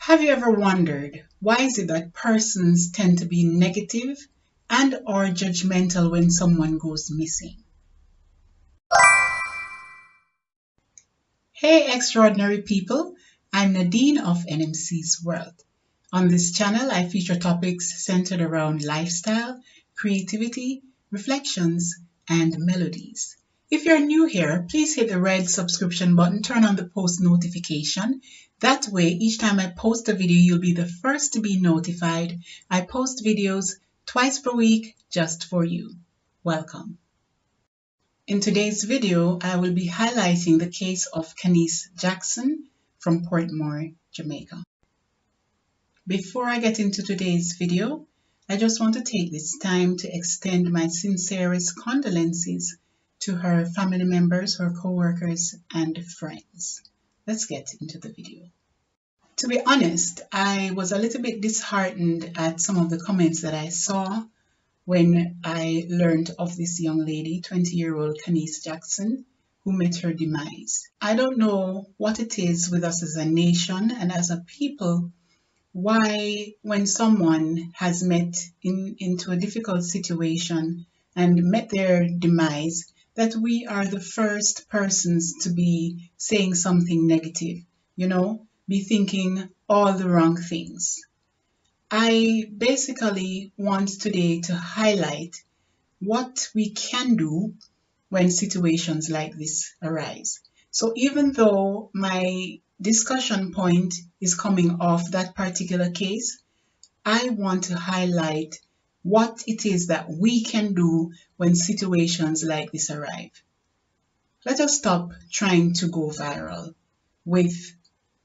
Have you ever wondered why is it that persons tend to be negative and or judgmental when someone goes missing? Hey extraordinary people, I'm Nadine of NMC's World. On this channel, I feature topics centered around lifestyle, creativity, reflections, and melodies. If you're new here, please hit the red subscription button, turn on the post notification. That way, each time I post a video, you'll be the first to be notified. I post videos twice per week just for you. Welcome. In today's video, I will be highlighting the case of Khanice Jackson from Portmore, Jamaica. Before I get into today's video, I just want to take this time to extend my sincerest condolences to her family members, her co-workers, and friends. Let's get into the video. To be honest, I was a little bit disheartened at some of the comments that I saw when I learned of this young lady, 20-year-old Khanice Jackson, who met her demise. I don't know what it is with us as a nation and as a people, why when someone has met into a difficult situation and met their demise, that we are the first persons to be saying something negative, be thinking all the wrong things. I basically want today to highlight what we can do when situations like this arise. So even though my discussion point is coming off that particular case, I want to highlight what it is that we can do when situations like this arrive. Let us stop trying to go viral with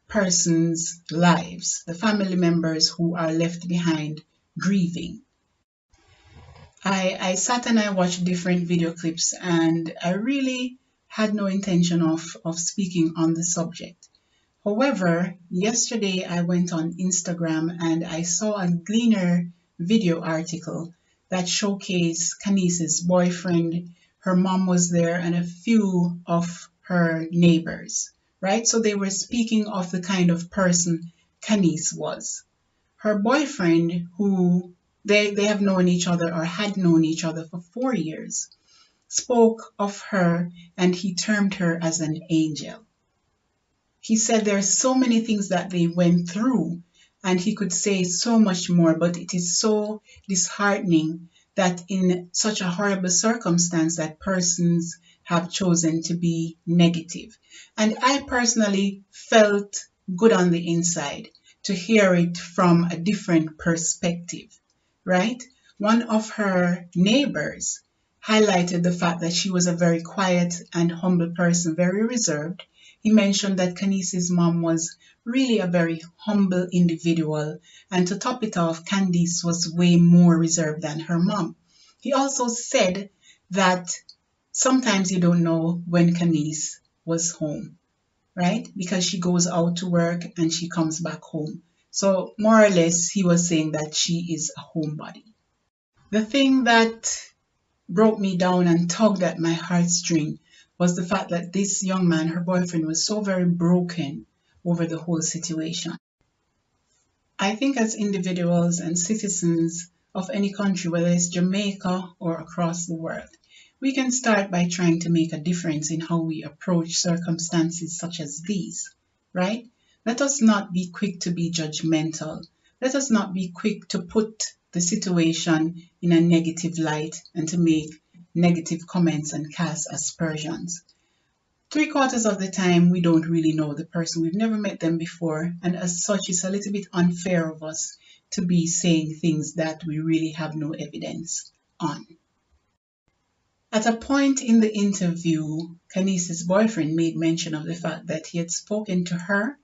persons' lives, the family members who are left behind grieving. I sat and I watched different video clips, and I really had no intention of speaking on the subject. However, yesterday I went on Instagram and I saw a Gleaner video article that showcased Khanice's boyfriend, her mom was there, and a few of her neighbors, right? So they were speaking of the kind of person Khanice was. Her boyfriend, who they have known each other or had known each other for 4 years, spoke of her and he termed her as an angel. He said there are so many things that they went through and he could say so much more, but it is so disheartening that in such a horrible circumstance that persons have chosen to be negative. And I personally felt good on the inside to hear it from a different perspective, right? One of her neighbors highlighted the fact that she was a very quiet and humble person, very reserved. He mentioned that Khanice's mom was really a very humble individual, and to top it off, Candice was way more reserved than her mom. He also said that sometimes you don't know when Khanice was home, right? Because she goes out to work and she comes back home. So more or less, he was saying that she is a homebody. The thing that broke me down and tugged at my heartstring was the fact that this young man, her boyfriend, was so very broken over the whole situation. I think as individuals and citizens of any country, whether it's Jamaica or across the world, we can start by trying to make a difference in how we approach circumstances such as these, right? Let us not be quick to be judgmental. Let us not be quick to put the situation in a negative light and to make negative comments and cast aspersions. 3/4 of the time, we don't really know the person. We've never met them before. And as such, it's a little bit unfair of us to be saying things that we really have no evidence on. At a point in the interview, Khanice's boyfriend made mention of the fact that he had spoken to her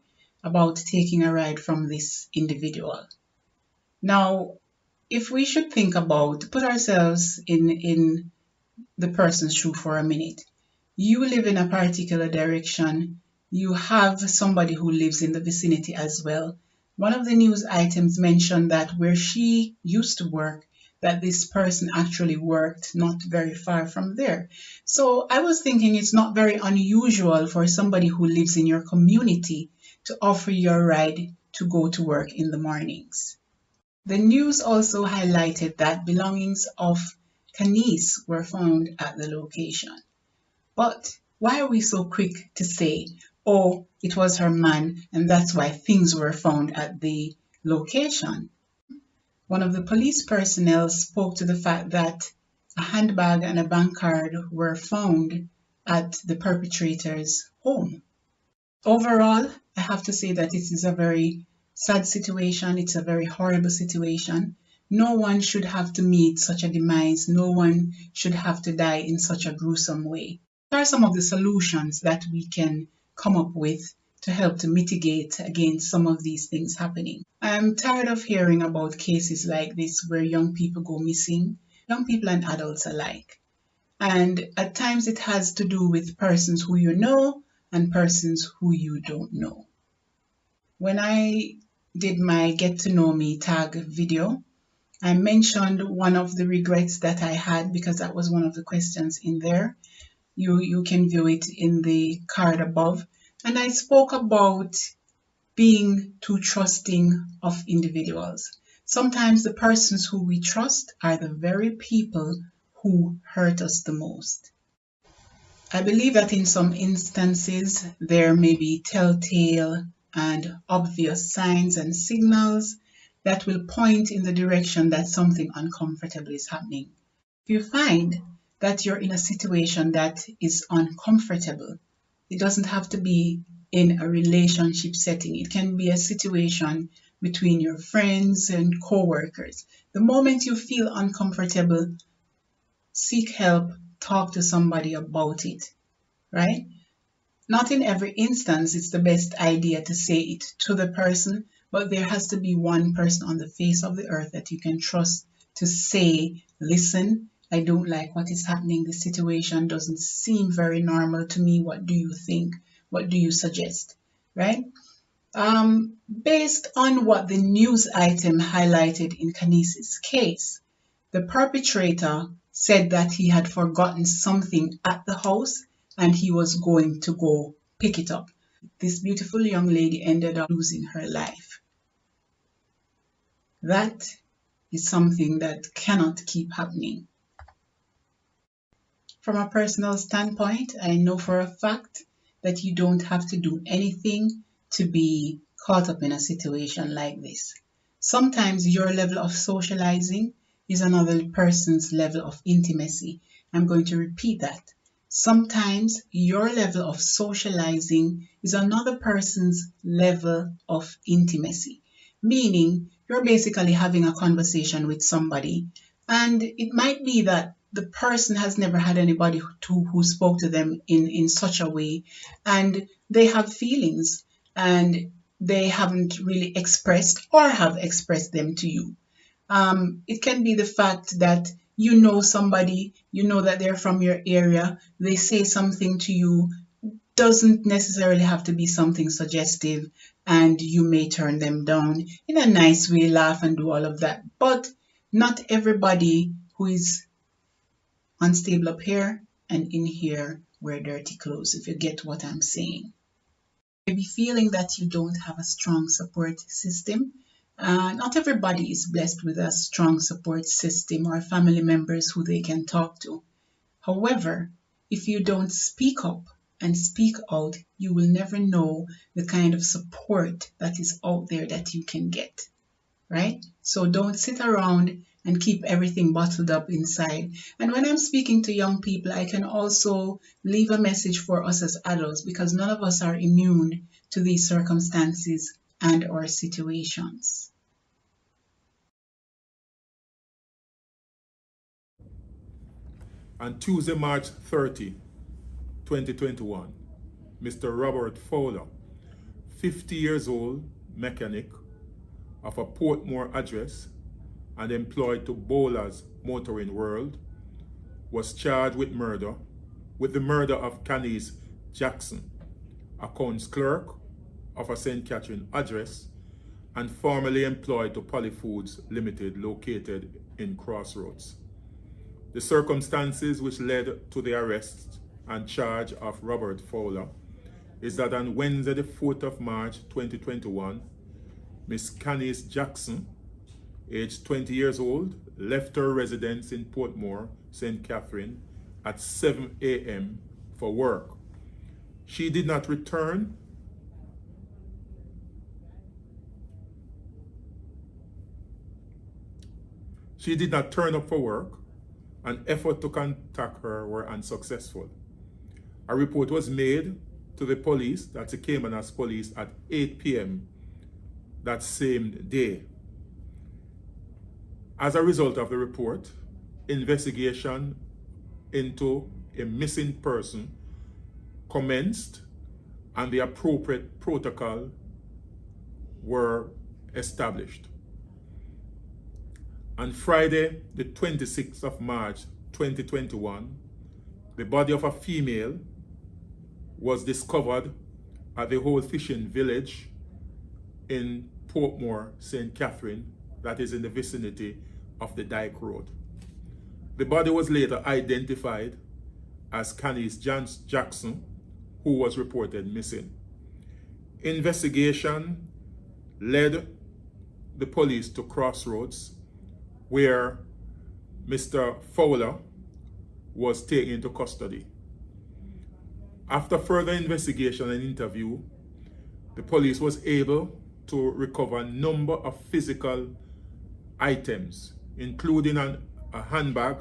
about taking a ride from this individual. Now, if we should think about, put ourselves in the person's shoe for a minute. You live in a particular direction. You have somebody who lives in the vicinity as well. One of the news items mentioned that where she used to work, that this person actually worked not very far from there. So I was thinking it's not very unusual for somebody who lives in your community to offer you a ride to go to work in the mornings. The news also highlighted that belongings of Khanice were found at the location. But why are we so quick to say, oh, it was her man and that's why things were found at the location? One of the police personnel spoke to the fact that a handbag and a bank card were found at the perpetrator's home. Overall, I have to say that this is a very sad situation. It's a very horrible situation. No one should have to meet such a demise. No one should have to die in such a gruesome way. What are some of the solutions that we can come up with to help to mitigate against some of these things happening? I'm tired of hearing about cases like this where young people go missing, young people and adults alike. And at times it has to do with persons who you know and persons who you don't know. When I did my get to know me tag video, I mentioned one of the regrets that I had because that was one of the questions in there. You can view it in the card above. And I spoke about being too trusting of individuals. Sometimes the persons who we trust are the very people who hurt us the most. I believe that in some instances there may be telltale and obvious signs and signals that will point in the direction that something uncomfortable is happening. If you find that you're in a situation that is uncomfortable, it doesn't have to be in a relationship setting. It can be a situation between your friends and co-workers. The moment you feel uncomfortable, seek help, talk to somebody about it, right? Not in every instance it's the best idea to say it to the person, but there has to be one person on the face of the earth that you can trust to say, listen, I don't like what is happening. The situation doesn't seem very normal to me. What do you think? What do you suggest? Right? Based on what the news item highlighted in Khanice's case, the perpetrator said that he had forgotten something at the house and he was going to go pick it up. This beautiful young lady ended up losing her life. That is something that cannot keep happening. From a personal standpoint, I know for a fact that you don't have to do anything to be caught up in a situation like this. Sometimes your level of socializing is another person's level of intimacy. I'm going to repeat that. Sometimes your level of socializing is another person's level of intimacy, meaning you're basically having a conversation with somebody, and it might be that the person has never had anybody who spoke to them in such a way, and they have feelings and they haven't really expressed or have expressed them to you. It can be the fact that you know somebody, you know that they're from your area, they say something to you, doesn't necessarily have to be something suggestive, and you may turn them down in a nice way, laugh and do all of that. But not everybody who is unstable up here and in here wear dirty clothes, if you get what I'm saying. Maybe feeling that you don't have a strong support system. Not everybody is blessed with a strong support system or family members who they can talk to. However, if you don't speak up and speak out, you will never know the kind of support that is out there that you can get, right? So don't sit around and keep everything bottled up inside. And when I'm speaking to young people, I can also leave a message for us as adults, because none of us are immune to these circumstances and or situations. On Tuesday, March 30, 2021, Mr. Robert Fowler, 50 years old, mechanic of a Portmore address and employed to Bowler's Motoring World, was charged with the murder of Khanice Jackson, accounts clerk of a St. Catherine address and formerly employed to Polyfoods Limited located in Crossroads. The circumstances which led to the arrest and charge of Robert Fowler is that on Wednesday, the 4th of March 2021, Miss Khanice Jackson, aged 20 years old, left her residence in Portmore, St. Catherine, at 7 a.m. for work. She did not return She did not turn up for work, and efforts to contact her were unsuccessful. A report was made to the police, that's the K&ller police, at 8 p.m. that same day. As a result of the report, investigation into a missing person commenced and the appropriate protocol were established. On Friday, the 26th of March, 2021, the body of a female was discovered at the Whole Fishing Village in Portmore, St. Catherine, that is in the vicinity of the Dyke Road. The body was later identified as Khanice Jackson, who was reported missing. Investigation led the police to Crossroads, where Mr. Fowler was taken into custody. After further investigation and interview, the police was able to recover a number of physical items, including a handbag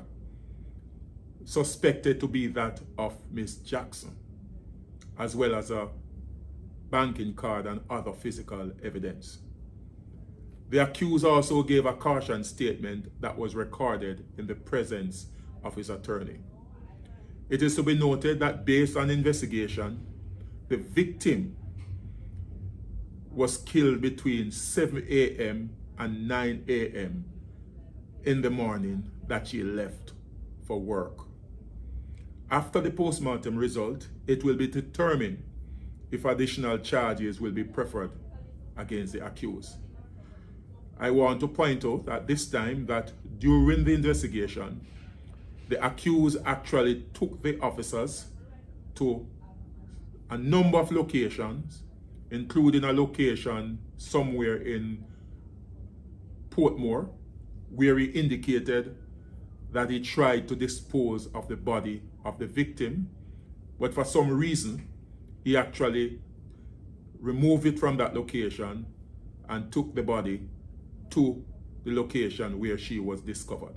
suspected to be that of Miss Jackson, as well as a banking card and other physical evidence. The accused also gave a caution statement that was recorded in the presence of his attorney. It is to be noted that based on investigation, the victim was killed between 7 a.m. and 9 a.m. in the morning that she left for work. After the postmortem result, it will be determined if additional charges will be preferred against the accused. I want to point out at this time that during the investigation, the accused actually took the officers to a number of locations, including a location somewhere in Portmore, where he indicated that he tried to dispose of the body of the victim, but for some reason, he actually removed it from that location and took the body to the location where she was discovered.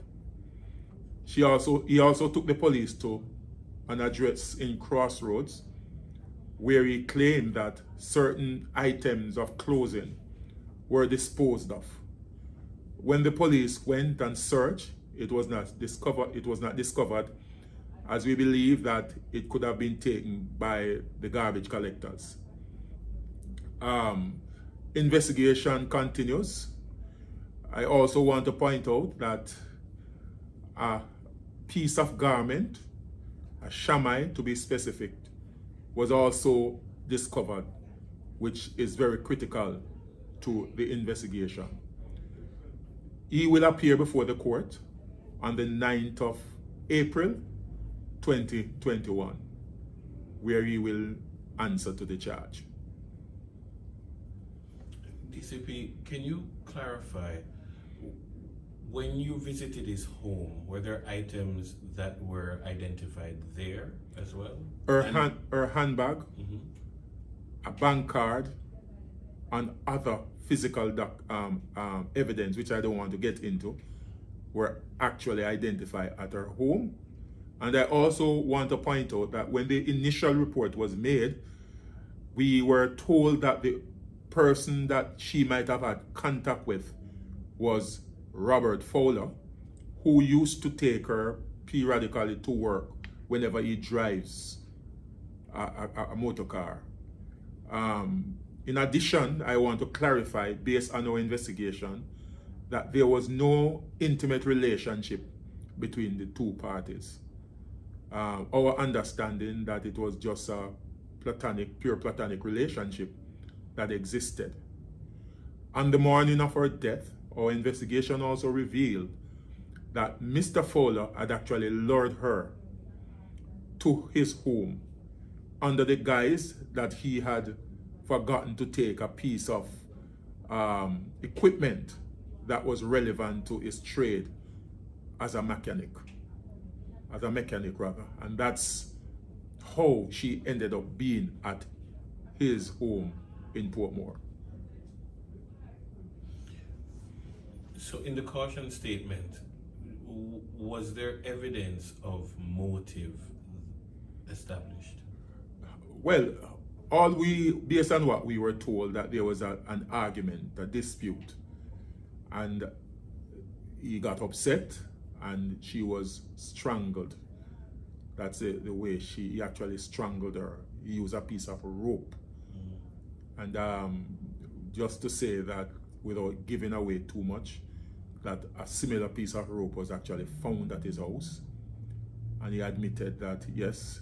He also took the police to an address in Crossroads, where he claimed that certain items of clothing were disposed of. When the police went and searched, it was not discovered, as we believe that it could have been taken by the garbage collectors. Investigation continues. I also want to point out that a piece of garment, a chamois to be specific, was also discovered, which is very critical to the investigation. He will appear before the court on the 9th of April 2021, where he will answer to the charge. DCP, can you clarify, when you visited his home, were there items that were identified there as well? Her handbag, a bank card, and other physical evidence, which I don't want to get into, were actually identified at her home. And I also want to point out that when the initial report was made, we were told that the person that she might have had contact with was Robert Fowler, who used to take her periodically to work whenever he drives a motor car. In addition, I want to clarify, based on our investigation, that there was no intimate relationship between the two parties. Our understanding that it was just a pure platonic relationship that existed. On the morning of her death, our investigation also revealed that Mr. Fowler had actually lured her to his home under the guise that he had forgotten to take a piece of equipment that was relevant to his trade as a mechanic rather, and that's how she ended up being at his home in Portmore. So in the caution statement, was there evidence of motive established? Well, based on what we were told, that there was an argument, a dispute, and he got upset and she was strangled. That's the way he actually strangled her. He used a piece of rope. And just to say that, without giving away too much, that a similar piece of rope was actually found at his house. And he admitted that, yes,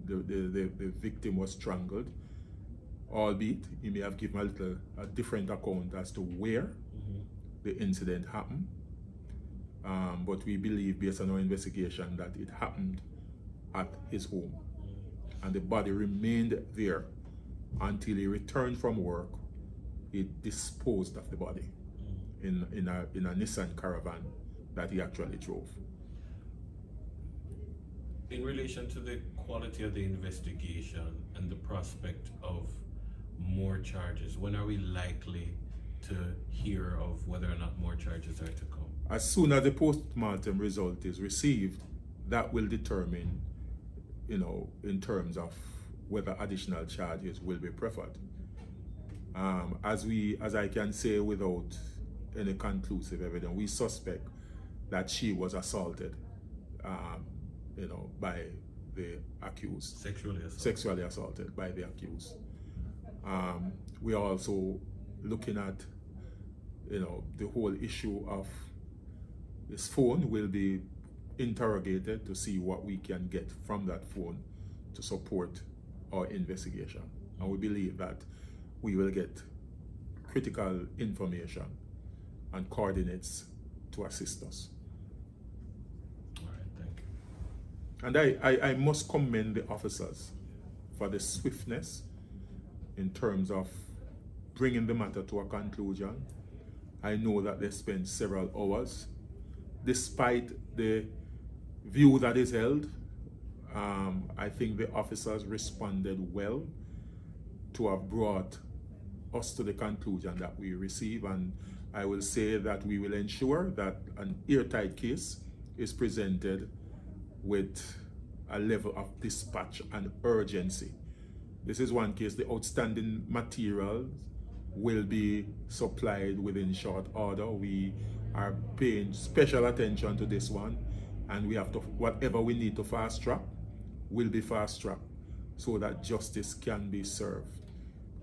the victim was strangled, albeit he may have given a different account as to where the incident happened. But we believe, based on our investigation, that it happened at his home. And the body remained there until he returned from work. He disposed of the body in a Nissan Caravan that he actually drove. In relation to the quality of the investigation and the prospect of more charges, when are we likely to hear of whether or not more charges are to come? As soon as the post-mortem result is received, that will determine, in terms of whether additional charges will be preferred. As I can say without any conclusive evidence, we suspect that she was assaulted, by the accused. Sexually assaulted by the accused. We are also looking at, the whole issue of this phone will be interrogated to see what we can get from that phone to support our investigation. And we believe that we will get critical information and coordinates to assist us. All right, thank you. And I must commend the officers for the swiftness in terms of bringing the matter to a conclusion. I know that they spent several hours. Despite the view that is held, I think the officers responded well to have brought us to the conclusion that we receive, and I will say that we will ensure that an airtight case is presented with a level of dispatch and urgency. This is one case. The outstanding material will be supplied within short order. We are paying special attention to this one, and we have to, whatever we need to fast track will be fast tracked so that justice can be served.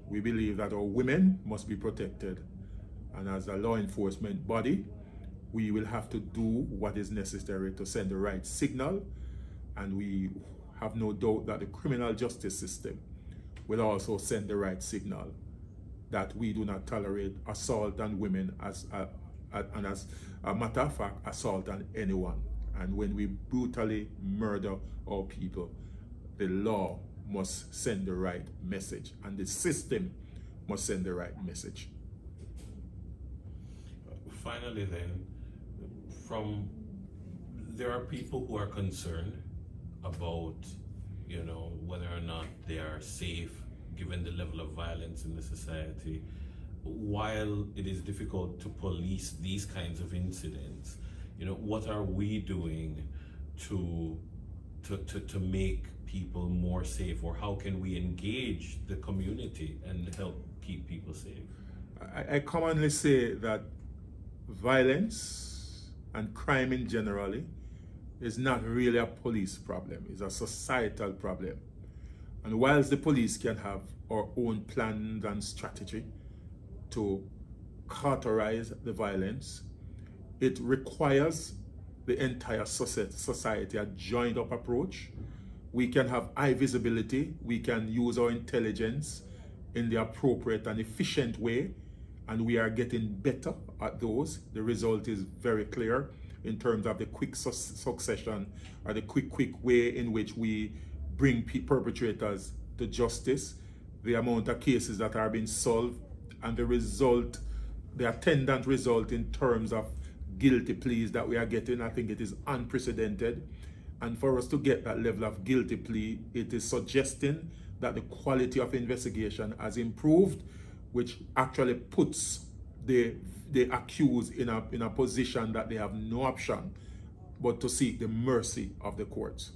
We believe that our women must be protected, and as a law enforcement body, we will have to do what is necessary to send the right signal, and we have no doubt that the criminal justice system will also send the right signal that we do not tolerate assault on women and as a matter of fact, assault on anyone. And when we brutally murder our people, the law must send the right message, and the system must send the right message. Finally then, there are people who are concerned about, whether or not they are safe given the level of violence in the society. While it is difficult to police these kinds of incidents, what are we doing to make people more safe, or how can we engage the community and help keep people safe? I commonly say that violence and crime in generally is not really a police problem, it's a societal problem. And whilst the police can have our own plans and strategy to cauterize the violence, it requires the entire society a joined up approach. We can have high visibility, we can use our intelligence in the appropriate and efficient way, and we are getting better at those. The result is very clear in terms of the quick succession, or the quick way in which we bring perpetrators to justice, the amount of cases that are being solved, and the result the attendant result in terms of guilty pleas that we are getting, I think it is unprecedented. And for us to get that level of guilty plea, it is suggesting that the quality of investigation has improved, which actually puts the accused in a position that they have no option but to seek the mercy of the courts.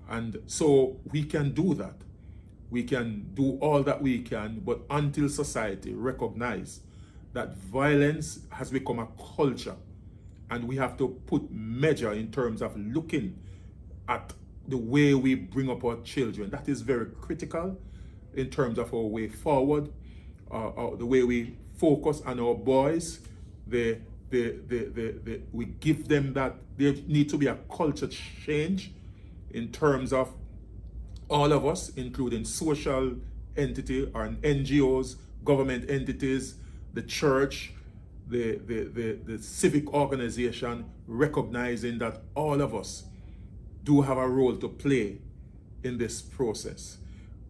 And so we can do that. We can do all that we can, but until society recognize that violence has become a culture, and we have to put measure in terms of looking at the way we bring up our children. That is very critical in terms of our way forward, the way we focus on our boys. We give them that. There needs to be a culture change in terms of all of us, including social entity or NGOs, government entities, the church, the civic organization, recognizing that all of us do have a role to play in this process.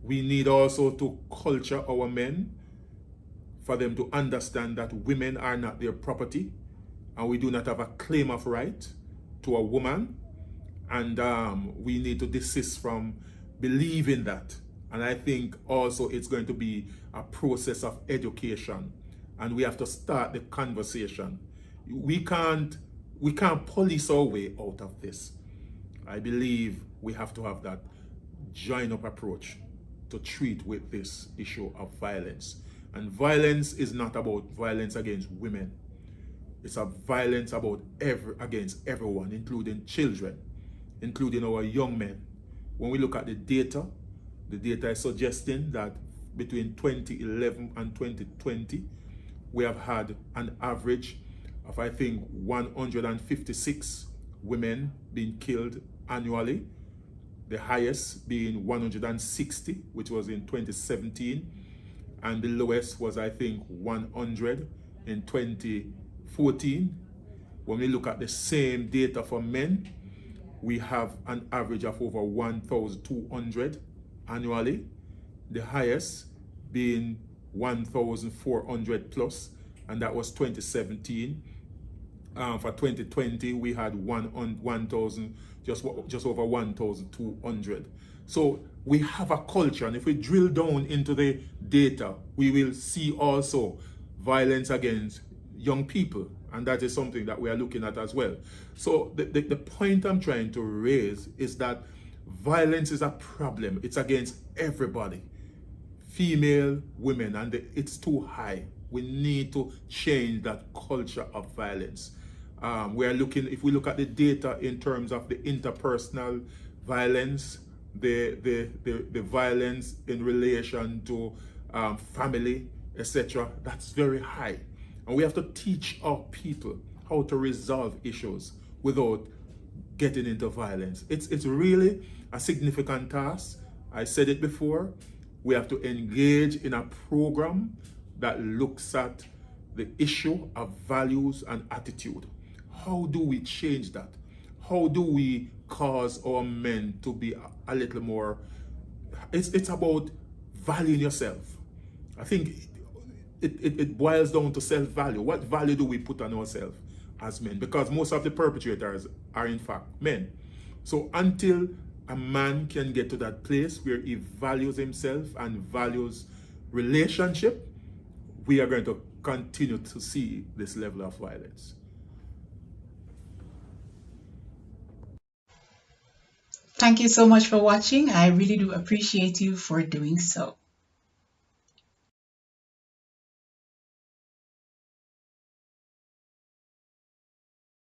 We need also to culture our men for them to understand that women are not their property, and we do not have a claim of right to a woman, and we need to desist from believing that. And I think also it's going to be a process of education, and we have to start the conversation. We can't police our way out of this. I believe we have to have that join up approach to treat with this issue of violence. And violence is not about violence against women. It's a violence about against everyone, including children, including our young men. When we look at the data is suggesting that between 2011 and 2020, we have had an average of, I think, 156 women being killed annually, the highest being 160, which was in 2017, and the lowest was, I think, 100 in 2014. When we look at the same data for men, we have an average of over 1,200 annually, the highest being 1,400 plus, and that was 2017. For 2020, we had 1,000, just over 1,200. So we have a culture, and if we drill down into the data, we will see also violence against young people, and that is something that we are looking at as well. So the point I'm trying to raise is that violence is a problem. It's against everybody, female, women, and it's too high. We need to change that culture of violence. We are looking, if we look at the data in terms of the interpersonal violence, the violence in relation to family, etc., that's very high. And we have to teach our people how to resolve issues without getting into violence. It's really a significant task. I said it before. We have to engage in a program that looks at the issue of values and attitude. How do we change that? How do we cause our men to be a little more, it's about valuing yourself. I think it boils down to self-value. What value do we put on ourselves as men? Because most of the perpetrators are in fact men. So until a man can get to that place where he values himself and values relationship, we are going to continue to see this level of violence. Thank you so much for watching. I really do appreciate you for doing so.